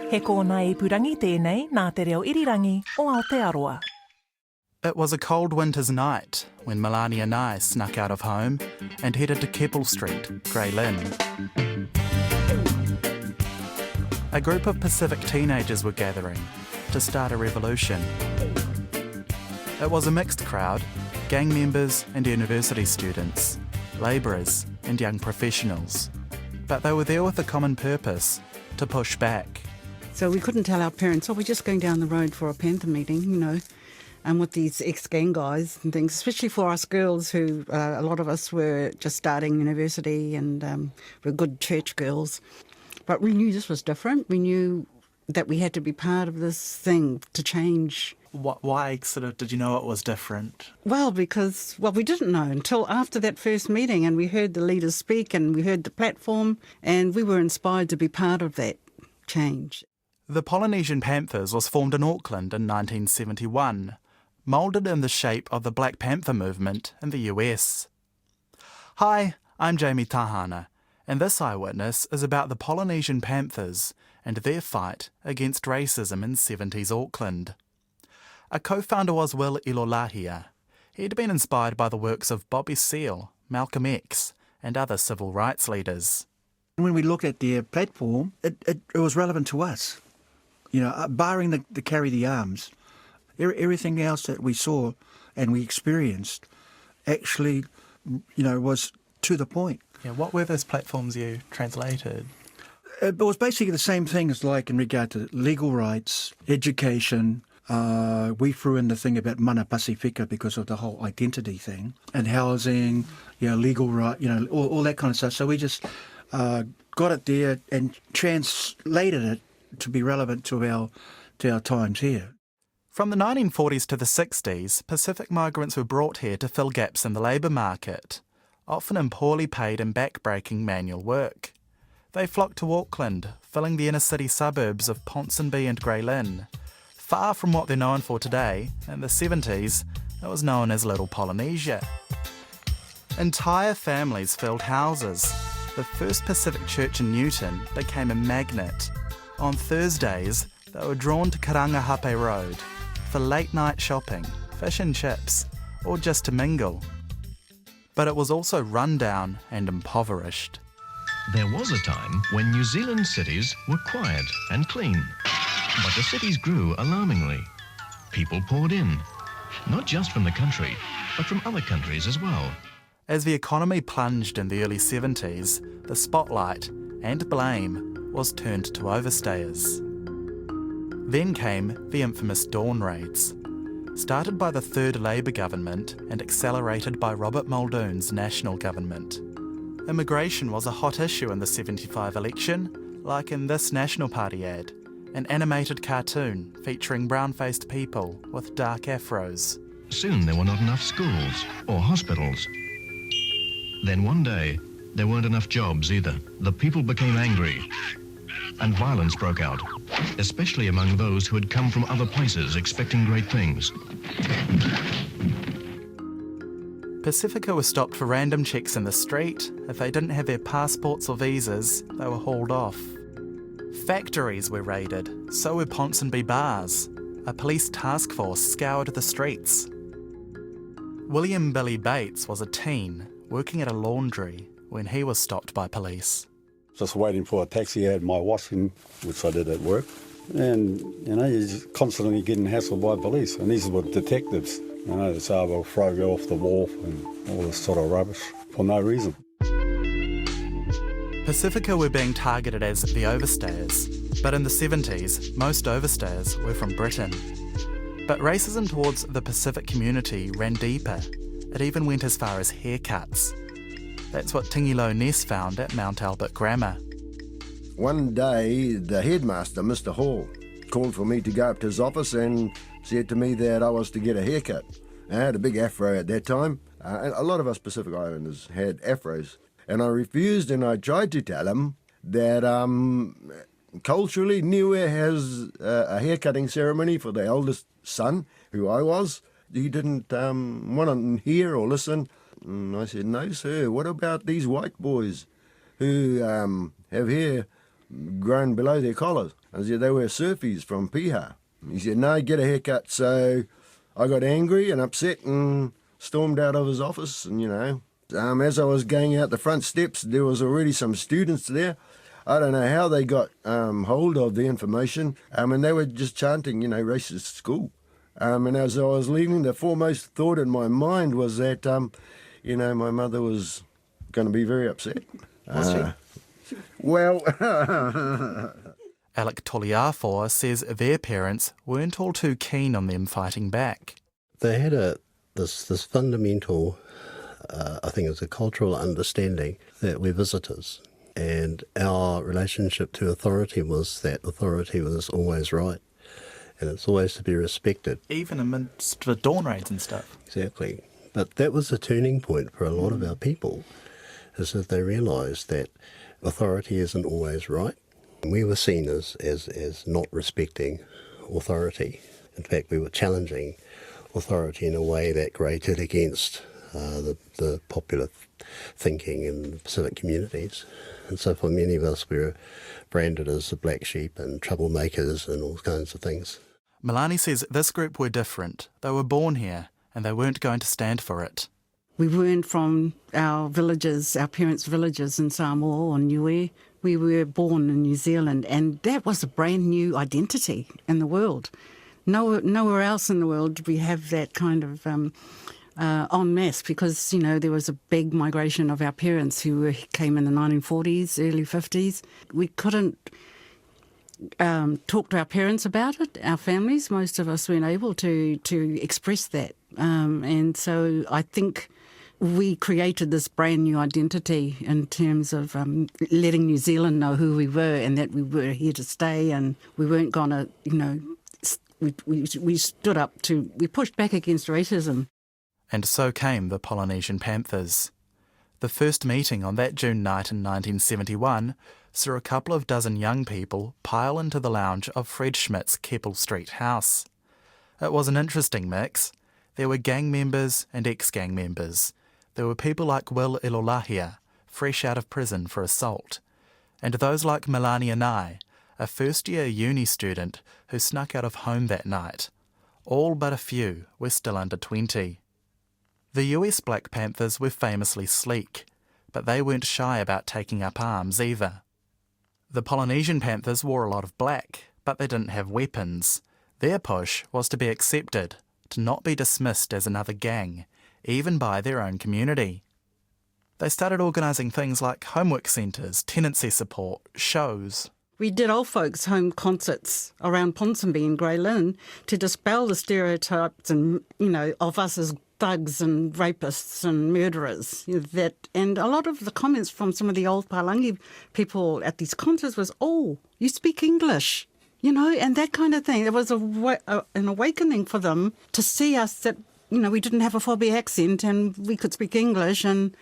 He kōna ipurangi tēnei nā te reo irirangi o Aotearoa. It was a cold winter's night when Melani Anae snuck out of home and headed to Keppel Street, Grey Lynn. A group of Pacific teenagers were gathering to start a revolution. It was a mixed crowd, gang members and university students, labourers and young professionals. But they were there with a common purpose, to push back. So we couldn't tell our parents, we're just going down the road for a Panther meeting, and with these ex-gang guys and things, especially for us girls who, a lot of us were just starting university and were good church girls. But we knew this was different. We knew that we had to be part of this thing to change. Why did you know it was different? Well, because, we didn't know until after that first meeting, and we heard the leaders speak and we heard the platform, and we were inspired to be part of that change. The Polynesian Panthers was formed in Auckland in 1971, moulded in the shape of the Black Panther movement in the US. Hi, I'm Jamie Tahana, and this Eyewitness is about the Polynesian Panthers and their fight against racism in 70s Auckland. A co-founder was Will Ilolahia. He'd been inspired by the works of Bobby Seale, Malcolm X, and other civil rights leaders. When we look at their platform, it was relevant to us. Barring the carry the arms, everything else that we saw and we experienced actually, was to the point. Yeah, what were those platforms you translated? It was basically the same things, like in regard to legal rights, education. We threw in the thing about mana Pasifika because of the whole identity thing, and housing, legal right, all that kind of stuff. So we just got it there and translated it to be relevant to our times here. From the 1940s to the 60s, Pacific migrants were brought here to fill gaps in the labour market, often in poorly paid and back-breaking manual work. They flocked to Auckland, filling the inner-city suburbs of Ponsonby and Grey Lynn. Far from what they're known for today, in the 70s, it was known as Little Polynesia. Entire families filled houses. The first Pacific church in Newton became a magnet. On Thursdays, they were drawn to Karangahape Road for late-night shopping, fish and chips, or just to mingle. But it was also run-down and impoverished. There was a time when New Zealand cities were quiet and clean. But the cities grew alarmingly. People poured in, not just from the country, but from other countries as well. As the economy plunged in the early 70s, the spotlight and blame was turned to overstayers. Then came the infamous Dawn Raids, started by the third Labour government and accelerated by Robert Muldoon's national government. Immigration was a hot issue in the 75 election, like in this National Party ad, an animated cartoon featuring brown-faced people with dark afros. Soon there were not enough schools or hospitals. Then one day, there weren't enough jobs either. The people became angry, and violence broke out, especially among those who had come from other places expecting great things. Pasifika were stopped for random checks in the street. If they didn't have their passports or visas, they were hauled off. Factories were raided, so were Ponsonby bars. A police task force scoured the streets. William Billy Bates was a teen working at a laundry when he was stopped by police. Just waiting for a taxi, I had my washing, which I did at work. And, you're just constantly getting hassled by police. And these were detectives. They say, "We'll throw you off the wharf," and all this sort of rubbish for no reason. Pasifika were being targeted as the overstayers, but in the 70s, most overstayers were from Britain. But racism towards the Pacific community ran deeper. It even went as far as haircuts. That's what Tingilo Ness found at Mount Albert Grammar. One day, the headmaster, Mr. Hall, called for me to go up to his office and said to me that I was to get a haircut. I had a big afro at that time. A lot of us Pacific Islanders had afros. And I refused, and I tried to tell him that culturally Niue has a haircutting ceremony for the eldest son, who I was. He didn't want to hear or listen. And I said, "No, sir, what about these white boys who have hair grown below their collars?" I said, they were surfies from Piha. He said, no, get a haircut. So I got angry and upset and stormed out of his office. And, as I was going out the front steps, there was already some students there. I don't know how they got hold of the information. And they were just chanting, racist school. And as I was leaving, the foremost thought in my mind was that, my mother was going to be very upset. Was she? Well... Alec Toliafoa says their parents weren't all too keen on them fighting back. They had this fundamental, I think it's a cultural understanding that we're visitors. And our relationship to authority was that authority was always right. And it's always to be respected. Even amidst the dawn raids and stuff. Exactly. But that was a turning point for a lot of our people, is that they realised that authority isn't always right. We were seen as not respecting authority. In fact, we were challenging authority in a way that grated against the popular thinking in the Pacific communities. And so for many of us, we were branded as the black sheep and troublemakers and all kinds of things. Melani says this group were different. They were born here and they weren't going to stand for it. We weren't from our villages, our parents' villages in Samoa or Niue. We were born in New Zealand, and that was a brand new identity in the world. Nowhere else in the world did we have that kind of en masse, because, there was a big migration of our parents who came in the 1940s, early 50s. We couldn't talk to our parents about it, our families. Most of us weren't able to express that. And so I think we created this brand new identity in terms of letting New Zealand know who we were and that we were here to stay, and we weren't going to, we stood up we pushed back against racism. And so came the Polynesian Panthers. The first meeting on that June night in 1971 saw a couple of dozen young people pile into the lounge of Fred Schmidt's Keppel Street house. It was an interesting mix. There were gang members and ex-gang members. There were people like Will Ilolahia, fresh out of prison for assault, and those like Melani Anae, a first-year uni student who snuck out of home that night. All but a few were still under 20. The US Black Panthers were famously sleek, but they weren't shy about taking up arms either. The Polynesian Panthers wore a lot of black, but they didn't have weapons. Their push was to be accepted, to not be dismissed as another gang, even by their own community. They started organising things like homework centres, tenancy support, shows. We did old folks' home concerts around Ponsonby and Grey Lynn to dispel the stereotypes and, of us as thugs and rapists and murderers. And a lot of the comments from some of the old Palangi people at these concerts was, "Oh, you speak English," and that kind of thing. It was an awakening for them to see us that, we didn't have a Whābi accent and we could speak English, and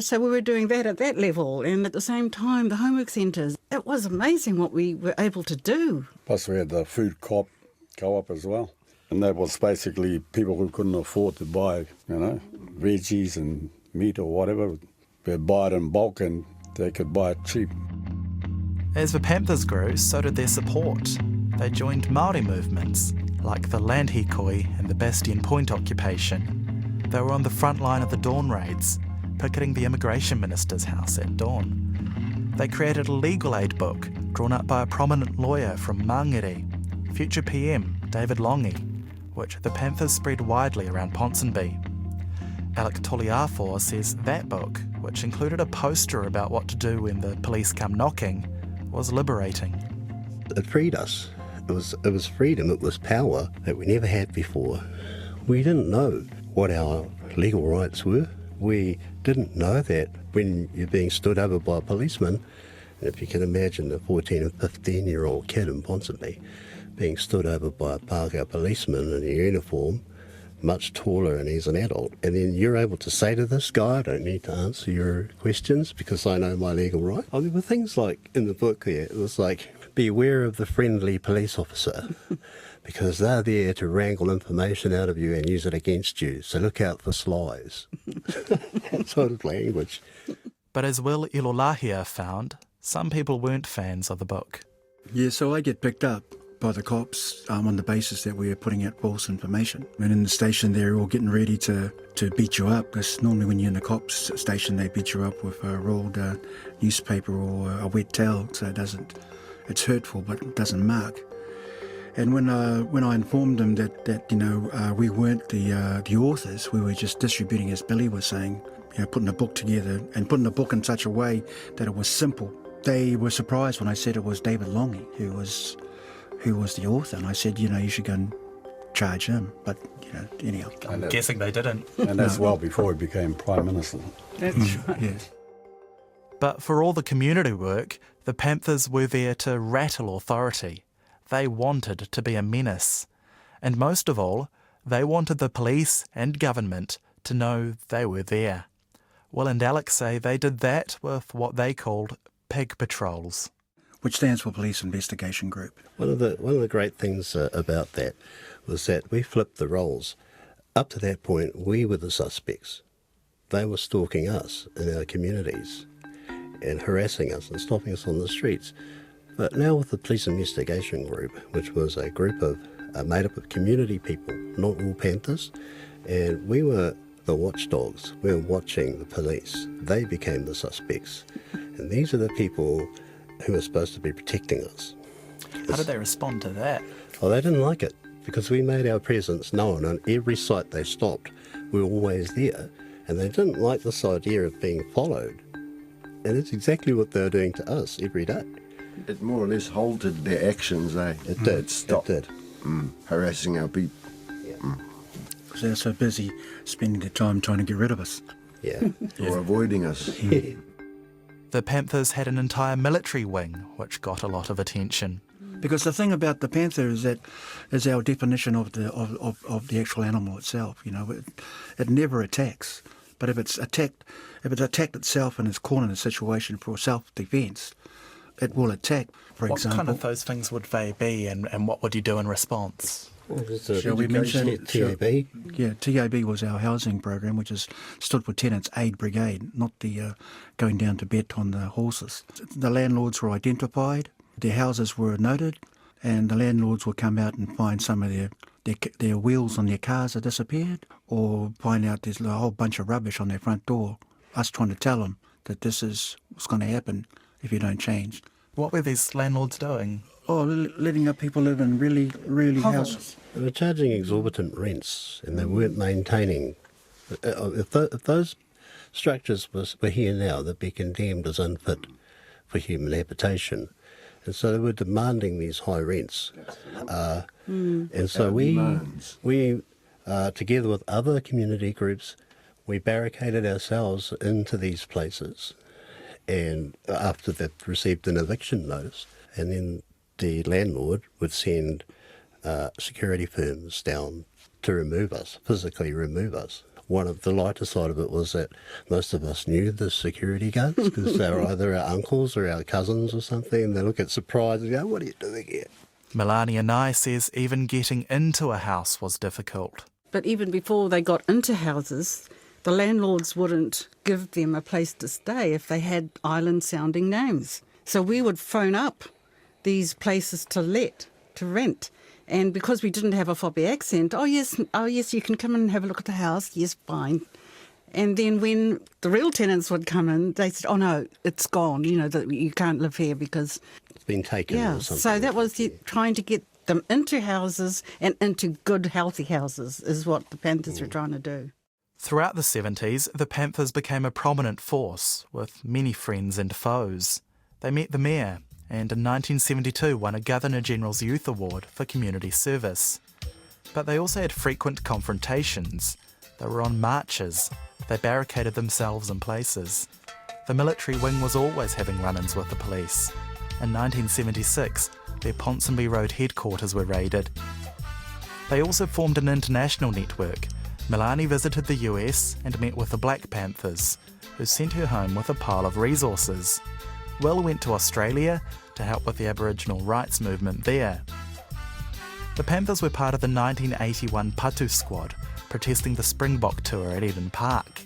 so we were doing that at that level. And at the same time, the homework centres. It was amazing what we were able to do. Plus we had the food co-op as well. And that was basically people who couldn't afford to buy, veggies and meat or whatever. They'd buy it in bulk and they could buy it cheap. As the Panthers grew, so did their support. They joined Māori movements, like the Land Hikoi and the Bastion Point occupation. They were on the front line of the dawn raids, picketing the immigration minister's house at dawn. They created a legal aid book drawn up by a prominent lawyer from Mangere, future PM David Longi, which the Panthers spread widely around Ponsonby. Alec Toliafoa says that book, which included a poster about what to do when the police come knocking, was liberating. It freed us. It was freedom, it was power that we never had before. We didn't know what our legal rights were. We didn't know that when you're being stood over by a policeman, if you can imagine a 14 or 15-year-old kid in Ponsonby being stood over by a Parker policeman in a uniform, much taller, and he's an adult, and then you're able to say to this guy, "I don't need to answer your questions because I know my legal right." I mean, with things like in the book there, it was like, beware of the friendly police officer because they're there to wrangle information out of you and use it against you, so look out for slies. That sort of language. But as Will Ilolahia found, some people weren't fans of the book. Yeah, so I get picked up by the cops on the basis that we are putting out false information. And in the station, they're all getting ready to beat you up, because normally when you're in the cops station, they beat you up with a rolled newspaper or a wet towel, so it's hurtful, but it doesn't mark. And when I informed them that we weren't the authors, we were just distributing, as Billy was saying, putting a book together and putting the book in such a way that it was simple. They were surprised when I said it was David Longy who was the author, and I said, you should go and charge him. But anyhow, I'm guessing they didn't. And that's well before he became Prime Minister. That's right. yes. But for all the community work, the Panthers were there to rattle authority. They wanted to be a menace. And most of all, they wanted the police and government to know they were there. Will and Alex say they did that with what they called pig patrols. Which stands for Police Investigation Group. One of the great things about that was that we flipped the roles. Up to that point, we were the suspects. They were stalking us in our communities and harassing us and stopping us on the streets. But now with the Police Investigation Group, which was a group of made up of community people, not all Panthers, and we were the watchdogs. We were watching the police. They became the suspects. And these are the people who are supposed to be protecting us. How did they respond to that? Well, they didn't like it because we made our presence known on every site they stopped. We were always there, and they didn't like this idea of being followed. And it's exactly what they're doing to us every day. It more or less halted their actions, eh? It did. Stopped It did. harassing our people. Because they're so busy spending their time trying to get rid of us. Yeah. Or avoiding us. The Panthers had an entire military wing, which got a lot of attention. Because the thing about the panther is our definition of the actual animal itself. It never attacks. But if it's attacked itself and is caught in a situation for self-defence, it will attack. For example, what kind of those things would they be, and what would you do in response? Shall we mention TAB? Yeah, TAB was our housing program, which stood for Tenants Aid Brigade, not the going down to bet on the horses. The landlords were identified, their houses were noted, and the landlords would come out and find some of their wheels on their cars had disappeared, or find out there's a whole bunch of rubbish on their front door. Us trying to tell them that this is what's going to happen if you don't change. What were these landlords doing? Oh, letting up people live in really, really houses. They were charging exorbitant rents, and they weren't maintaining. If those structures were here now, they'd be condemned as unfit for human habitation. And so they were demanding these high rents. And so we together with other community groups, we barricaded ourselves into these places, and after they'd received an eviction notice, and then the landlord would send security firms down to remove us, physically remove us. One of the lighter side of it was that most of us knew the security guards because they were either our uncles or our cousins or something, and they look at surprise and go, "What are you doing here?" Melani Anae says even getting into a house was difficult. But even before they got into houses, the landlords wouldn't give them a place to stay if they had island-sounding names. So we would phone up these places to rent. And because we didn't have a Whopi accent, oh yes, you can come in and have a look at the house. Yes, fine. And then when the real tenants would come in, they said, oh no, it's gone. That you can't live here because It's been taken or something. So that was trying to get them into houses and into good, healthy houses is what the Panthers were trying to do. Throughout the 70s, the Panthers became a prominent force, with many friends and foes. They met the mayor, and in 1972 won a Governor-General's Youth Award for community service. But they also had frequent confrontations. They were on marches. They barricaded themselves in places. The military wing was always having run-ins with the police. In 1976, their Ponsonby Road headquarters were raided. They also formed an international network. Melani visited the US and met with the Black Panthers, who sent her home with a pile of resources. Will went to Australia to help with the Aboriginal rights movement there. The Panthers were part of the 1981 Patu squad, protesting the Springbok tour at Eden Park.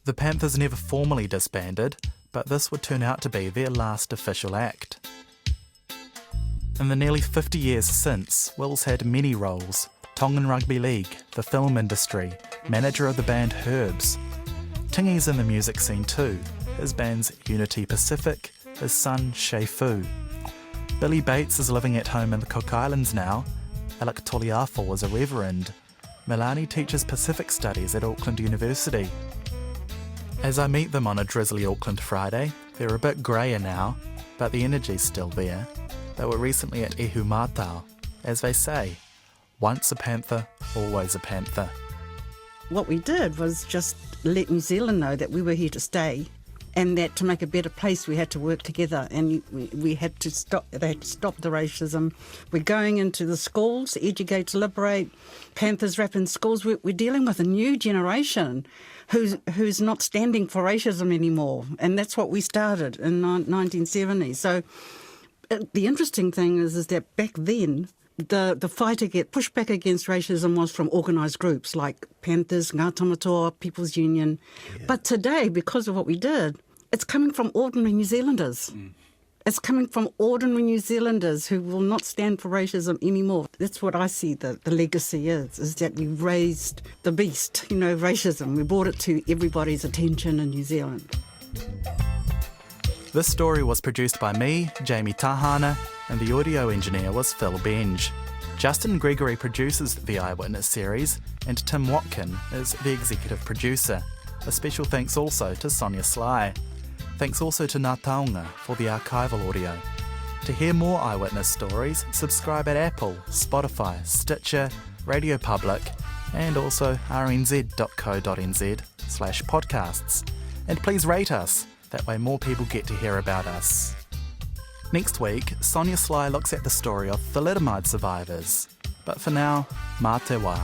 The Panthers never formally disbanded, but this would turn out to be their last official act. In the nearly 50 years since, Will's had many roles: Tongan Rugby League, the film industry, manager of the band Herbs. Tingy's in the music scene too, his band's Unity Pacific, his son Shea Fu. Billy Bates is living at home in the Cook Islands now. Alec Toliafo is a reverend. Melani teaches Pacific Studies at Auckland University. As I meet them on a drizzly Auckland Friday, they're a bit greyer now, but the energy's still there. They were recently at Ehu Mātau. As they say, once a panther, always a panther. What we did was just let New Zealand know that we were here to stay, and that to make a better place we had to work together, and we had to stop. They had to stop the racism. We're going into the schools, educate to liberate. Panthers rap in schools. We're dealing with a new generation who's not standing for racism anymore, and that's what we started in 1970. So the interesting thing is that back then, the fight to get pushback against racism was from organised groups like Panthers, Ngā Tamatoa, People's Union. Yeah. But today, because of what we did, it's coming from ordinary New Zealanders. It's coming from ordinary New Zealanders who will not stand for racism anymore. That's what I see the legacy is that we raised the beast, racism. We brought it to everybody's attention in New Zealand. This story was produced by me, Jamie Tahana, and the audio engineer was Phil Benge. Justin Gregory produces the Eyewitness series, and Tim Watkin is the executive producer. A special thanks also to Sonia Sly. Thanks also to Ngā Taonga for the archival audio. To hear more Eyewitness stories, subscribe at Apple, Spotify, Stitcher, Radio Public, and also rnz.co.nz/podcasts. And please rate us. That way more people get to hear about us. Next week, Sonia Sly looks at the story of thalidomide survivors. But for now, mā te wā.